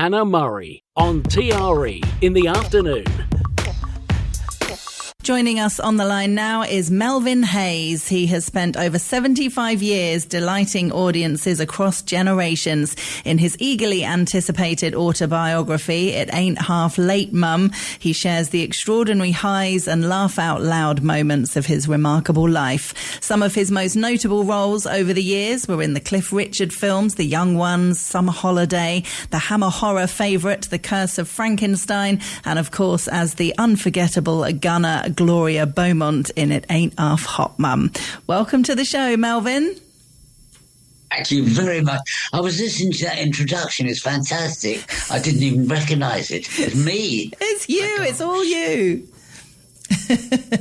Hannah Murray on TRE in the afternoon. Joining us on the line now is Melvyn Hayes. He has spent over 75 years delighting audiences across generations. In his eagerly anticipated autobiography, It Ain't Half Late, Mum, he shares the extraordinary highs and laugh-out-loud moments of his remarkable life. Some of his most notable roles over the years were in the Cliff Richard films, The Young Ones, Summer Holiday, the Hammer horror favourite, The Curse of Frankenstein, and of course as the unforgettable gunner Gloria Beaumont in It Ain't Half Hot, Mum. Welcome to the show, Melvyn. Thank you very much. I was listening to that introduction. It's fantastic. I didn't even recognise it. It's me. It's you. It's all you.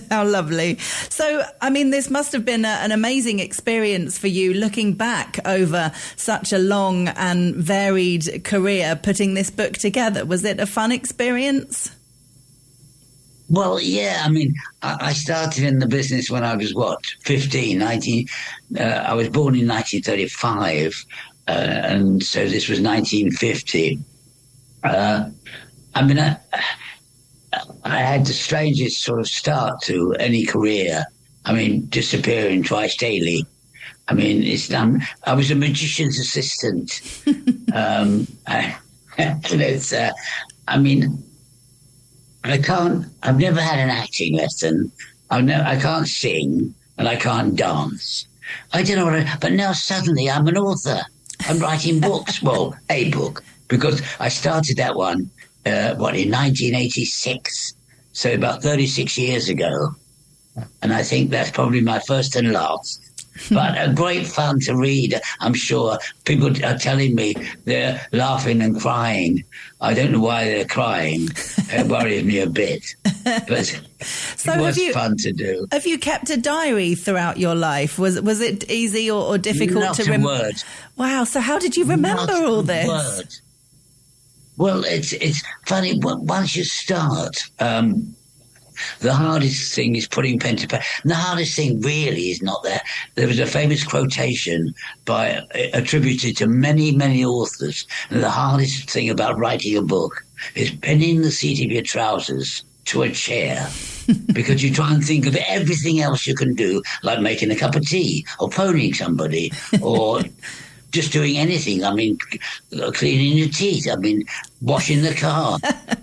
How lovely. So, I mean, this must have been an amazing experience for you looking back over such a long and varied career, putting this book together. Was it a fun experience? Well, yeah, I mean, I started in the business when I was, 15, 19. I was born in 1935, and so this was 1950. I had the strangest sort of start to any career. I mean, disappearing twice daily. I mean, I was a magician's assistant. I've never had an acting lesson. I can't sing and I can't dance. I don't know but now suddenly I'm an author. I'm writing books. Well, a book, because I started that one, in 1986. So about 36 years ago. And I think that's probably my first and last. But a great fun to read. I'm sure people are telling me they're laughing and crying. I don't know why they're crying. It worries me a bit. But so it was fun to do. Have you kept a diary throughout your life? Was it easy or difficult Not to remember? Not a word. Wow, so how did you remember all this? Word. Well, it's funny. Once you start... the hardest thing is putting pen to paper. And the hardest thing really is not that. There was a famous quotation attributed to many, many authors. And the hardest thing about writing a book is pinning the seat of your trousers to a chair. Because you try and think of everything else you can do, like making a cup of tea or phoning somebody or... just doing anything. I mean, cleaning your teeth. I mean, washing the car.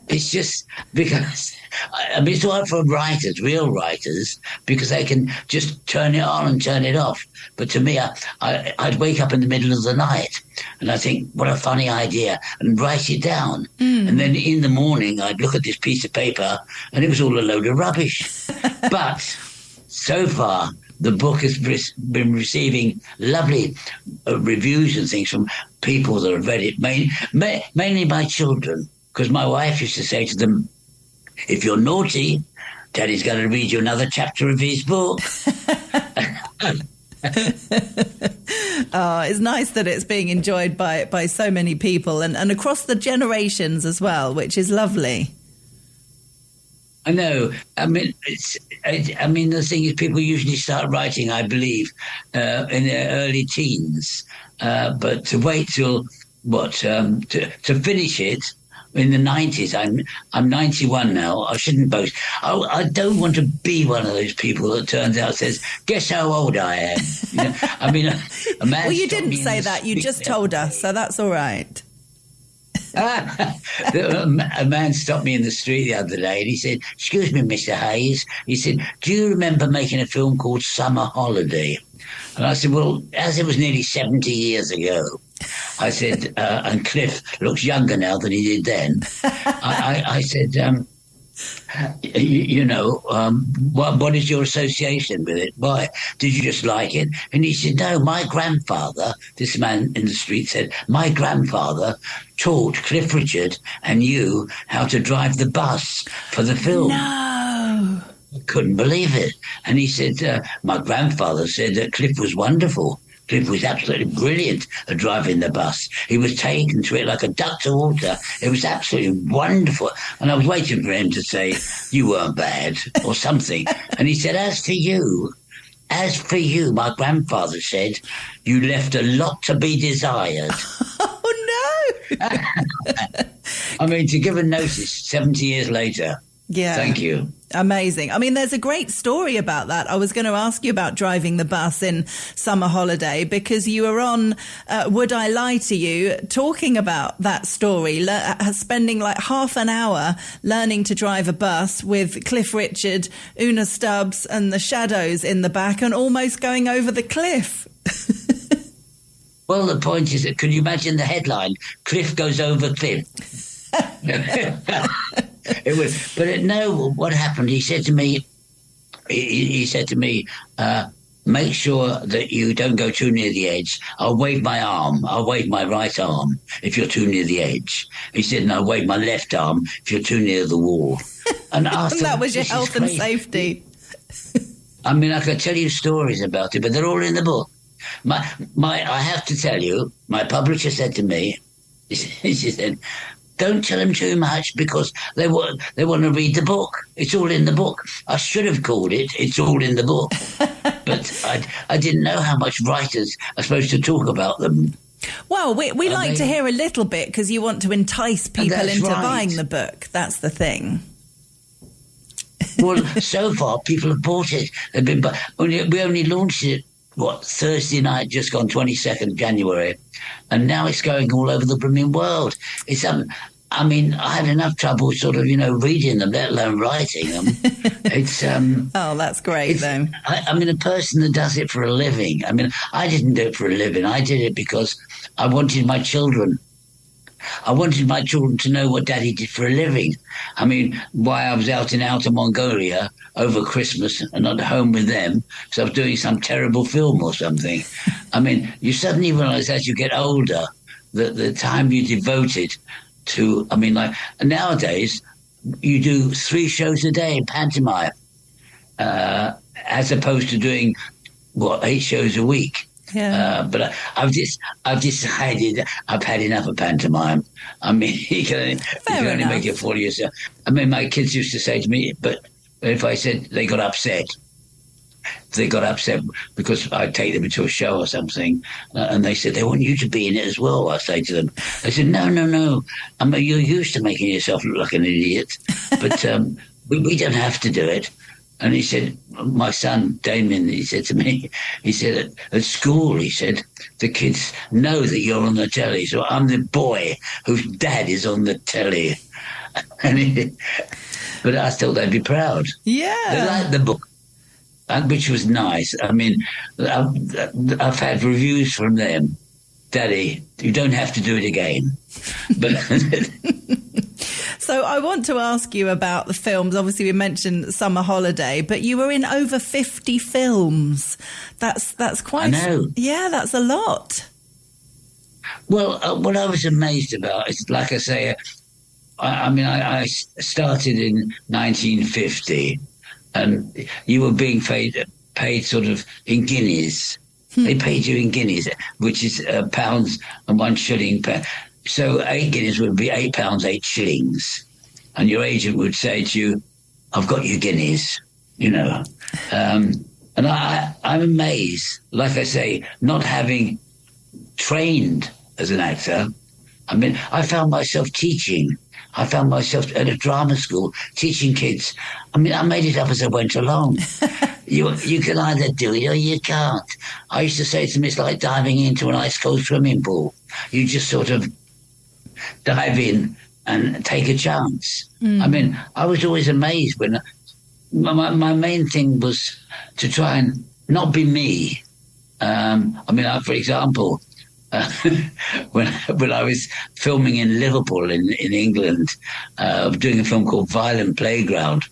It's just because... it's hard for writers, real writers, because they can just turn it on and turn it off. But to me, I'd wake up in the middle of the night and I think, what a funny idea, and write it down. And then in the morning, I'd look at this piece of paper and it was all a load of rubbish. But so far... the book has been receiving lovely reviews and things from people that have read it, mainly my children, because my wife used to say to them, if you're naughty, Daddy's going to read you another chapter of his book. Oh, it's nice that it's being enjoyed by so many people and across the generations as well, which is lovely. I know. I mean, the thing is, people usually start writing, I believe, in their early teens. But to wait till to finish it in the 90s. I'm 91 now. I shouldn't boast. I don't want to be one of those people that turns out says, "Guess how old I am." You know? I mean, a man. Well, you didn't say that. You just told us, so that's all right. A man stopped me in the street the other day and he said, "Excuse me, Mr. Hayes." He said, "Do you remember making a film called Summer Holiday?" And I said, "Well, as it was nearly 70 years ago," I said, and Cliff looks younger now than he did then. I said, what is your association with it? Why? Did you just like it? And he said, "No, my grandfather," this man in the street said, "my grandfather taught Cliff Richard and you how to drive the bus for the film." No. I couldn't believe it. And he said, "My grandfather said that Cliff was wonderful. Cliff was absolutely brilliant at driving the bus. He was taken to it like a duck to water. It was absolutely wonderful." And I was waiting for him to say, "You weren't bad," or something. And he said, As for you, my grandfather said, you left a lot to be desired." Oh, no. I mean, to give a notice 70 years later. Yeah. Thank you. Amazing. I mean, there's a great story about that. I was going to ask you about driving the bus in Summer Holiday, because you were on Would I Lie to You, talking about that story, spending like half an hour learning to drive a bus with Cliff Richard, Una Stubbs and the Shadows in the back, and almost going over the cliff. Well, the point is that, can you imagine the headline? Cliff goes over cliff. It was, but no. What happened? He said to me, make sure that you don't go too near the edge. I'll wave my arm. I'll wave my right arm if you're too near the edge. He said, and I'll wave my left arm if you're too near the wall. And I thought, that was your health and safety. I mean, I could tell you stories about it, but they're all in the book. I have to tell you, my publisher said to me, she said, don't tell them too much because they want to read the book. It's all in the book. I should have called it It's All in the Book. But I didn't know how much writers are supposed to talk about them. Well, we like to hear a little bit because you want to entice people into buying the book. That's the thing. Well, so far, people have bought it. We only launched it, Thursday night, just gone 22nd January. And now it's going all over the blooming world. It's I mean, I had enough trouble sort of, reading them, let alone writing them. It's oh, that's great, though. I mean, a person that does it for a living. I mean, I didn't do it for a living. I did it because I wanted my children. I wanted my children to know what Daddy did for a living. I mean, why I was out in Outer Mongolia over Christmas and not home with them, so I was doing some terrible film or something. I mean, you suddenly realise as you get older that the time you devoted to, I mean, like nowadays, you do 3 shows a day in pantomime, as opposed to doing, 8 shows a week. Yeah. But I've decided I've had enough of pantomime. I mean, you can only make it for yourself. I mean, my kids used to say to me, but if I said they got upset because I'd take them into a show or something, and they said they want you to be in it as well. I say to them, I said, no. I mean, you're used to making yourself look like an idiot, but we don't have to do it. And he said, my son, Damien, he said to me, he said, at school, he said, the kids know that you're on the telly. So I'm the boy whose dad is on the telly. But I thought they'd be proud. Yeah. They liked the book, which was nice. I mean, I've had reviews from them. Daddy, you don't have to do it again. But So I want to ask you about the films. Obviously, we mentioned Summer Holiday, but you were in over 50 films. That's quite... I know. Yeah, that's a lot. Well, what I was amazed about is, like I say, I started in 1950, and you were being paid sort of in guineas. They paid you in guineas, which is pounds and 1 shilling. So 8 guineas would be £8, 8 shillings. And your agent would say to you, I've got your guineas, And I'm amazed, like I say, not having trained as an actor. I mean, I found myself teaching. I found myself at a drama school teaching kids. I mean, I made it up as I went along. You can either do it or you can't. I used to say to them, it's like diving into an ice-cold swimming pool. You just sort of dive in and take a chance. I mean, I was always amazed when my main thing was to try and not be me. For example, when I was filming in Liverpool in England, doing a film called Violent Playground,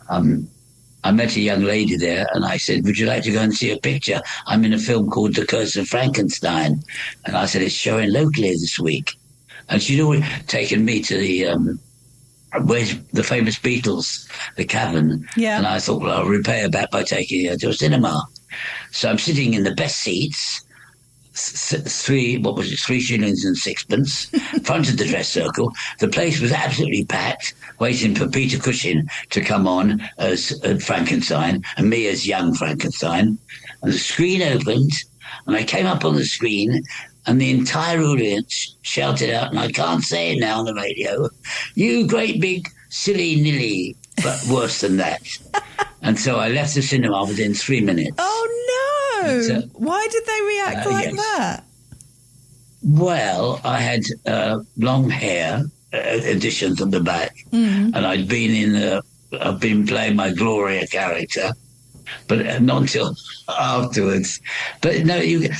I met a young lady there and I said, would you like to go and see a picture? I'm in a film called The Curse of Frankenstein. And I said, it's showing locally this week. And she'd always taken me to where's the famous Beatles, the Cavern. Yeah. And I thought, well, I'll repay her back by taking her to a cinema. So I'm sitting in the best seats, 3 shillings and 6pence, front of the dress circle. The place was absolutely packed, waiting for Peter Cushing to come on as Frankenstein and me as young Frankenstein. And the screen opened, and I came up on the screen, and the entire audience shouted out, and I can't say it now on the radio, "You great big silly nilly," but worse than that. And so I left the cinema within 3 minutes. Oh, no. Why did they react like that? Well, I had long hair, additions on the back, and I've been playing my Gloria character, but not until afterwards. But no, you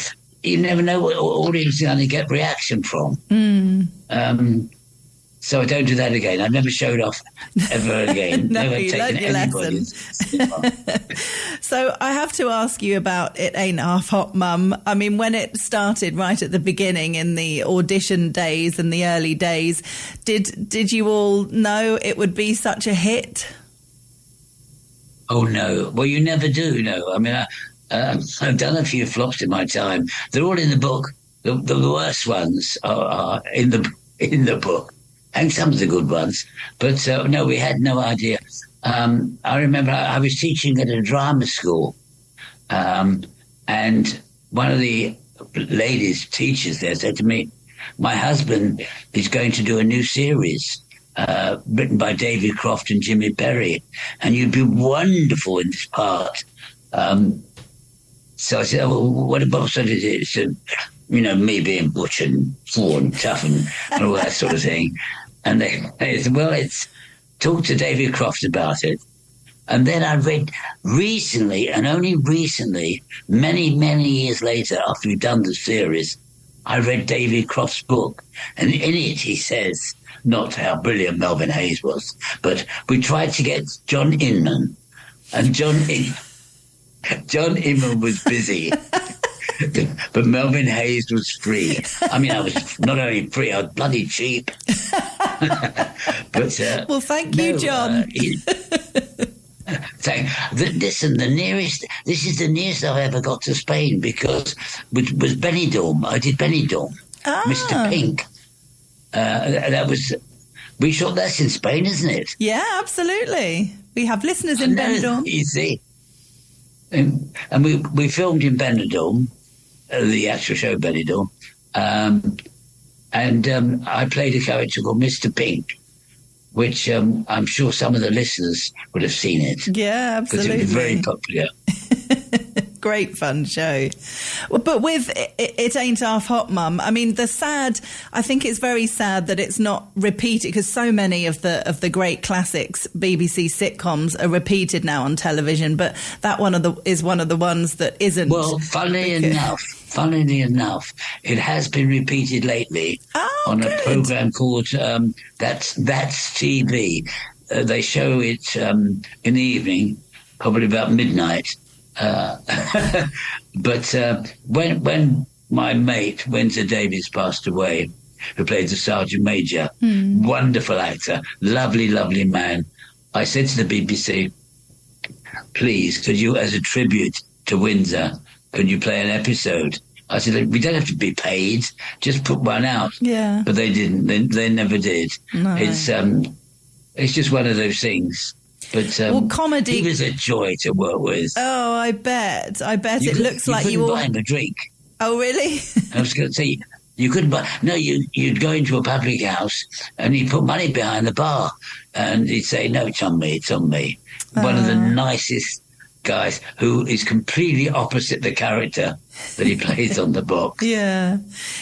never know what audience you're going to get reaction from. So I don't do that again. I've never showed off ever again. No, never you taken learned your lesson. So I have to ask you about It Ain't Half Hot, Mum. I mean, when it started right at the beginning in the audition days and the early days, did you all know it would be such a hit? Oh, no. Well, you never do know. I mean, I've done a few flops in my time. They're all in the book. The worst ones are in the book. And some of the good ones. But no, we had no idea. I remember I was teaching at a drama school, and one of the ladies, teachers there, said to me, "My husband is going to do a new series written by David Croft and Jimmy Perry, and you'd be wonderful in this part." So I said, "Oh, well, what about what is it?" So, me being butch and full and tough and all that sort of thing. And they said, "Well, it's talk to David Croft about it." And then I read recently, and only recently, many, many years later, after we'd done the series, I read David Croft's book. And in it, he says, not how brilliant Melvyn Hayes was, but we tried to get John Inman. And John Inman was busy. But Melvyn Hayes was free. I mean, I was not only free, I was bloody cheap. But well, thank you, John. Listen, this is the nearest I've ever got to Spain, because it was Benidorm. I did Benidorm, Mr. Pink. We shot that in Spain, isn't it? Yeah, absolutely. We have listeners in Benidorm. You see. And we filmed in Benidorm, the actual show Benidorm, and I played a character called Mr. Pink, which I'm sure some of the listeners would have seen it. Yeah, absolutely. Because it was very popular. Great fun show. But with It Ain't Half Hot, Mum, I mean, I think it's very sad that it's not repeated, because so many of the great classics BBC sitcoms are repeated now on television, but that is one of the ones that isn't. Well, funnily enough, it has been repeated lately on a programme called That's TV. They show it in the evening, probably about midnight. But when my mate Windsor Davies passed away, who played the Sergeant Major, wonderful actor, lovely, lovely man, I said to the BBC, "Please, could you, as a tribute to Windsor, could you play an episode?" I said, "We don't have to be paid, just put one out." Yeah. But they didn't. They never did. No. It's just one of those things. But comedy. He was a joy to work with. Oh, I bet. It looks like you all buy him a drink. Oh, really? I was going to say, you couldn't buy. No, you'd go into a public house and he'd put money behind the bar, and he'd say, "No, it's on me, it's on me." One of the nicest guys, who is completely opposite the character that he plays on the box. Yeah.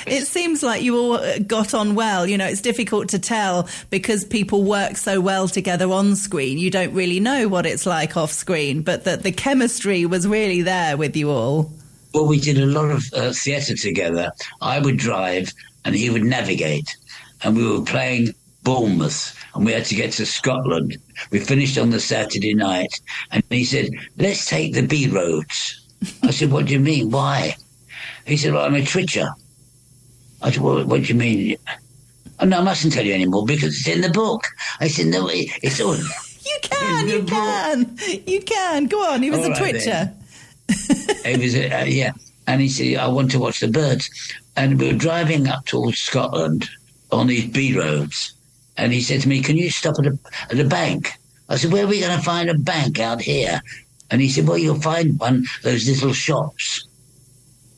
It seems like you all got on well. It's difficult to tell because people work so well together on screen. You don't really know what it's like off screen, but the chemistry was really there with you all. Well, we did a lot of theatre together. I would drive and he would navigate, and we were playing Bournemouth, and we had to get to Scotland. We finished on the Saturday night, and he said, "Let's take the B roads." I said, "What do you mean? Why?" He said, "Well, I'm a twitcher." I said, "Well, what do you mean?" "Oh, no, I mustn't tell you anymore because it's in the book." I said, "No, it's all." You can. Go on. He was a twitcher. He was, yeah. And he said, "I want to watch the birds." And we were driving up towards Scotland on these B roads. And he said to me, "Can you stop at a bank?" I said, "Where are we going to find a bank out here?" And he said, "Well, you'll find one of those little shops."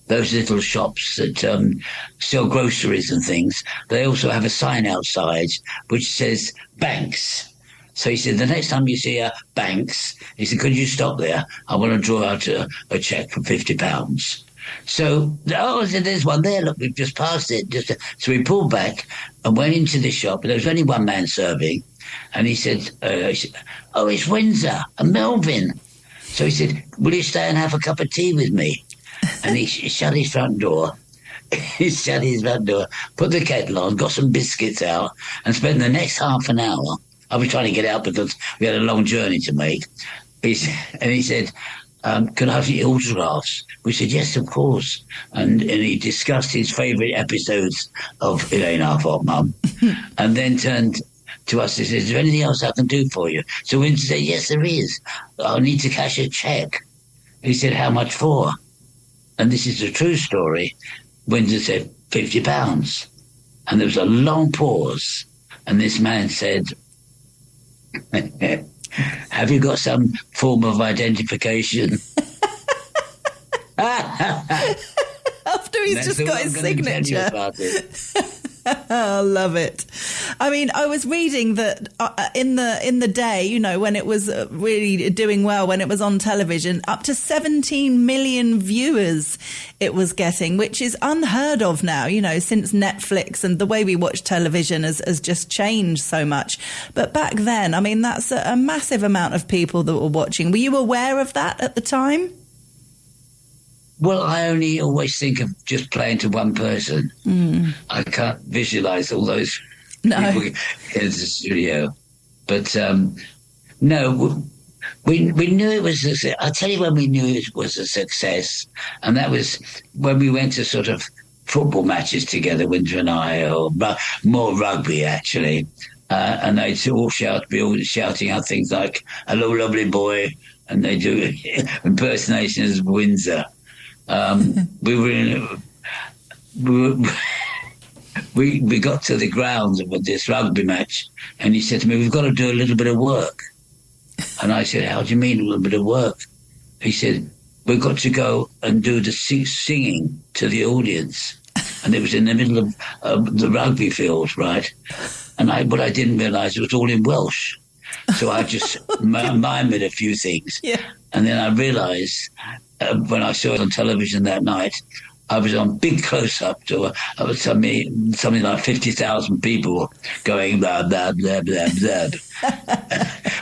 those little shops that sell groceries and things, they also have a sign outside which says Banks. So he said, the next time you see a Banks, he said, could you stop there? I want to draw out a cheque for £50. So, there's one there. Look, we've just passed it. So we pulled back and went into the shop. There was only one man serving. And he said, oh, it's Windsor and Melvyn. So he said, will you stay and have a cup of tea with me? And he shut his front door. He shut his front door, put the kettle on, got some biscuits out, and spent the next half an hour. I was trying to get out because we had a long journey to make. He said, can I have your autographs? We said, yes, of course. And he discussed his favourite episodes of It Ain't Half Hot Mum, and then turned to us and said, is there anything else I can do for you? So we said, yes, there is. I need to cash a cheque. He said, how much for? And this is a true story. Windsor said, £50. And there was a long pause. And this man said, have you got some form of identification? After he's just got his signature. I love it. I mean, I was reading that in the day, you know, when it was really doing well, when it was on television, up to 17 million viewers it was getting, which is unheard of now, you know, since Netflix and the way we watch television has just changed so much. But back then, I mean, that's a massive amount of people that were watching. Were you aware of that at the time? Well, I only always think of just playing to one person. I can't visualise all those people in the studio. But no, we knew it was a. I'll tell you when we knew it was a success, and that was when we went to sort of football matches together, Windsor and I, or more rugby actually, and they'd all be all shouting out things like "Hello, lovely boy," and they do impersonations of Windsor. We got to the grounds of this rugby match, and he said to me, we've got to do a little bit of work. And I said, how do you mean a little bit of work? He said, we've got to go and do the singing to the audience. And it was in the middle of the rugby field, right? And what I didn't realise, it was all in Welsh. So I just mimed a few things. Yeah. And then I realised, when I saw it on television that night, I was on big close-up to something like 50,000 people going blah, blah, blah, blah, blah.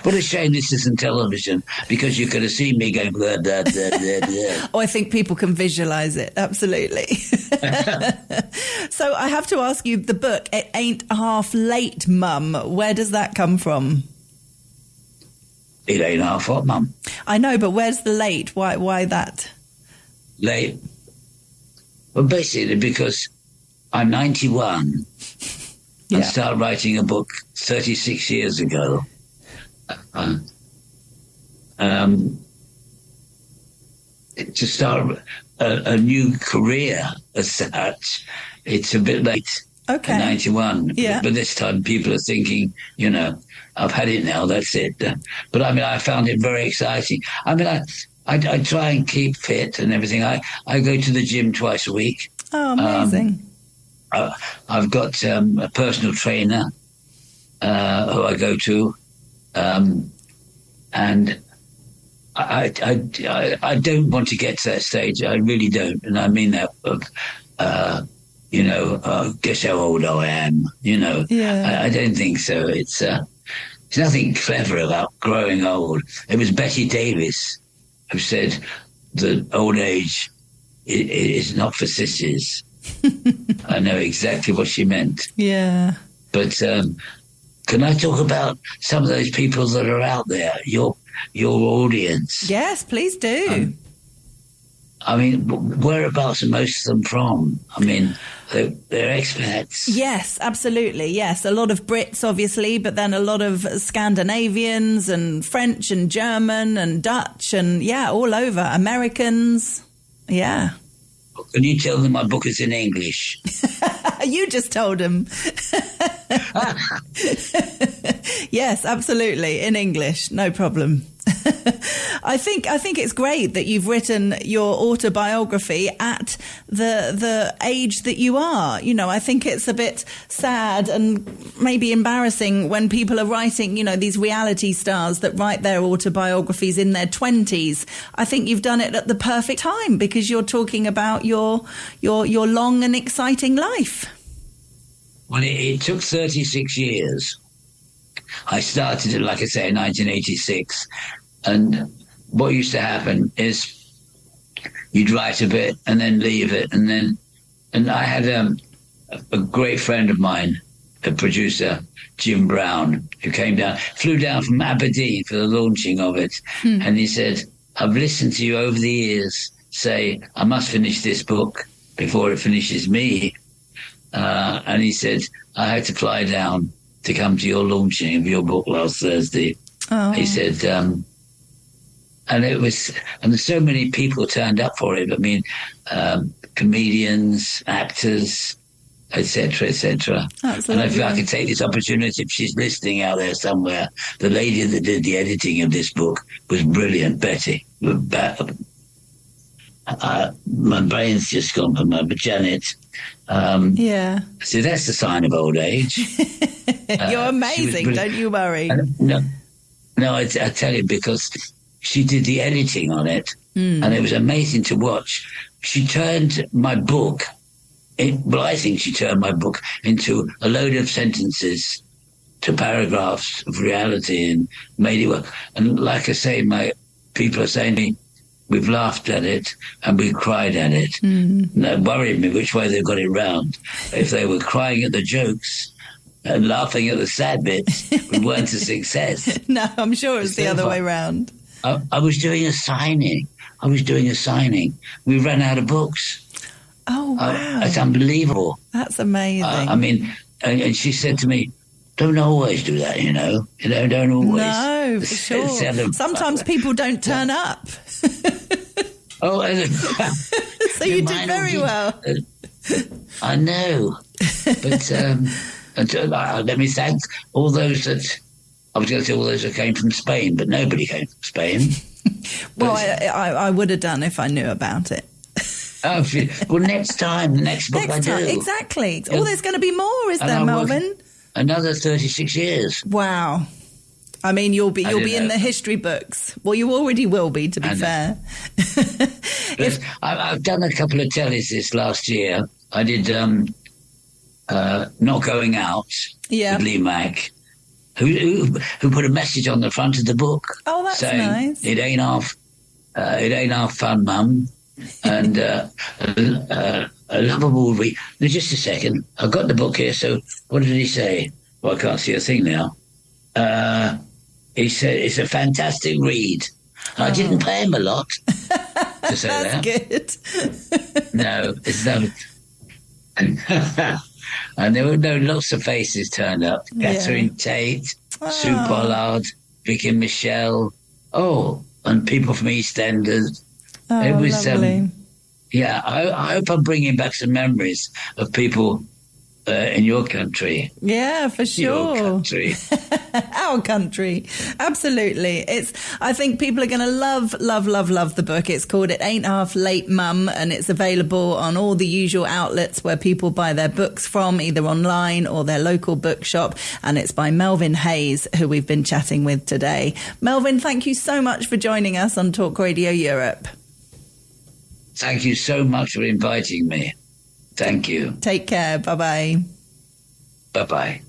What a shame this isn't television, because you could have seen me going blah, blah, blah, blah, blah. Oh, I think people can visualise it, absolutely. So I have to ask you, the book, It Ain't Half Late, Mum, where does that come from? It ain't half hot, Mum. I know, but where's the late? Why that? Late? Well, basically because I'm 91 and started writing a book 36 years ago. To start a new career as such, it's a bit late. Okay. 91. Yeah. But this time people are thinking, you know, I've had it now, that's it. But I mean, I found it very exciting. I mean, I try and keep fit and everything. I go to the gym twice a week. Oh, amazing. I've got a personal trainer who I go to. And I don't want to get to that stage. I really don't. And I mean that you know, guess how old I am, you know. Yeah. I don't think so. It's nothing clever about growing old. It was Betty Davis who said that old age is not for sissies. I know exactly what she meant. Yeah. But can I talk about some of those people that are out there, your audience? Yes, please do. I mean, whereabouts are most of them from? I mean, they're expats. Yes, absolutely. Yes, a lot of Brits, obviously, but then a lot of Scandinavians and French and German and Dutch and, all over. Americans. Yeah. Can you tell them my book is in English? You just told them. Yes, absolutely. In English. No problem. I think it's great that you've written your autobiography at the age that you are. You know, I think it's a bit sad and maybe embarrassing when people are writing, you know, these reality stars that write their autobiographies in their 20s. I think you've done it at the perfect time because you're talking about your long and exciting life. Well, it took 36 years. I started it, like I say, in 1986. And what used to happen is you'd write a bit and then leave it. And I had a great friend of mine, a producer, Jim Brown, who flew down from Aberdeen for the launching of it. And he said, I've listened to you over the years say, I must finish this book before it finishes me. And he said, I had to fly down to come to your launching of your book last Thursday. Oh. He said, and so many people turned up for it. I mean, comedians, actors, etc., etc. And I feel I could take this opportunity, if she's listening out there somewhere. The lady that did the editing of this book was brilliant, Betty. My brain's just gone from her, but Janet. Yeah. So that's the sign of old age. You're amazing, don't you worry. No, I tell you, because she did the editing on it, and it was amazing to watch. She turned my book, I think she turned my book into a load of sentences to paragraphs of reality and made it work. And like I say, people are saying to me, we've laughed at it and we cried at it. And it worried me which way they got it round. If they were crying at the jokes and laughing at the sad bits, we weren't a success. No, I'm sure it's the other way round. I was doing a signing. We ran out of books. Oh, wow. It's unbelievable. That's amazing. I mean, and she said to me, don't always do that, you know. Don't always. No, for sure. Sometimes people don't turn up. Oh, so you did very well. I know. But let me thank all those that, I was going to say all those that came from Spain, but nobody came from Spain. Well, I would have done if I knew about it. Oh, well, next time, the next book I do. Exactly. Oh, there's going to be more, is there, Melvyn? Another 36 years. Wow. I mean, you'll be in the history books. Well, you already will be, to be fair. I've done a couple of tellies this last year. I did Not Going Out with Lee Mack, who put a message on the front of the book. Oh, that's saying, nice. It ain't half fun, Mum. And a lovable read. Now, just a second. I've got the book here, so what did he say? Well, I can't see a thing now. He said it's a fantastic read. I didn't pay him a lot to say that. That's good. No, it's not. And there were lots of faces turned up. Catherine Tate, Sue Pollard, Vicky Michelle. Oh, and people from EastEnders. Oh, it was, lovely. I hope I'm bringing back some memories of people in your country. Yeah, for sure. Your country. Our country. Absolutely. I think people are going to love the book. It's called It Ain't Half Late, Mum, and it's available on all the usual outlets where people buy their books from, either online or their local bookshop. And it's by Melvyn Hayes, who we've been chatting with today. Melvyn, thank you so much for joining us on Talk Radio Europe. Thank you so much for inviting me. Thank you. Take care. Bye-bye. Bye-bye.